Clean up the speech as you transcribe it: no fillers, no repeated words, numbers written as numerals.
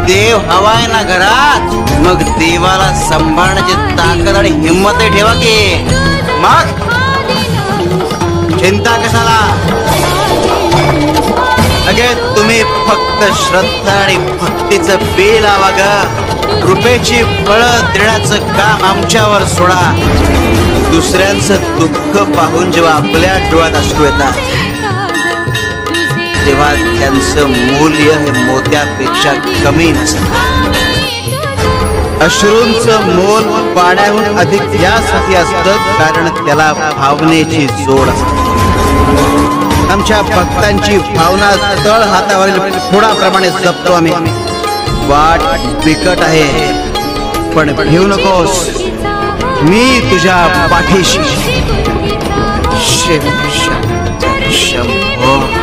देव हवाय ना घरात, मग देवाला सांभाळण्याची ताकद आणि हिंमत ठेवा की. मग चिंता कशाला? अगे तुम्ही फक्त श्रद्धा आणि भक्तीचं बी लावा ग. कृपेची फळं देण्याचं काम आमच्यावर सोडा. दुसऱ्यांचं दुःख पाहून जेव्हा आपल्या डोळ्यात अश्रू येतात तेव्हा त्यांचं मूल्य हे मोत्यापेक्षा कमी नसतं. अश्रूंचं मोल पाण्याहून अधिक यासाठी असतं कारण त्याला भावनेची जोड असते. आमच्या भक्तांची भावना तळ हातावरील फोडाप्रमाणे जपतो आम्ही. वाट बिकट आहे पण भिवू नकोस, मी तुझ्या पाठीशी. शिव शंभो.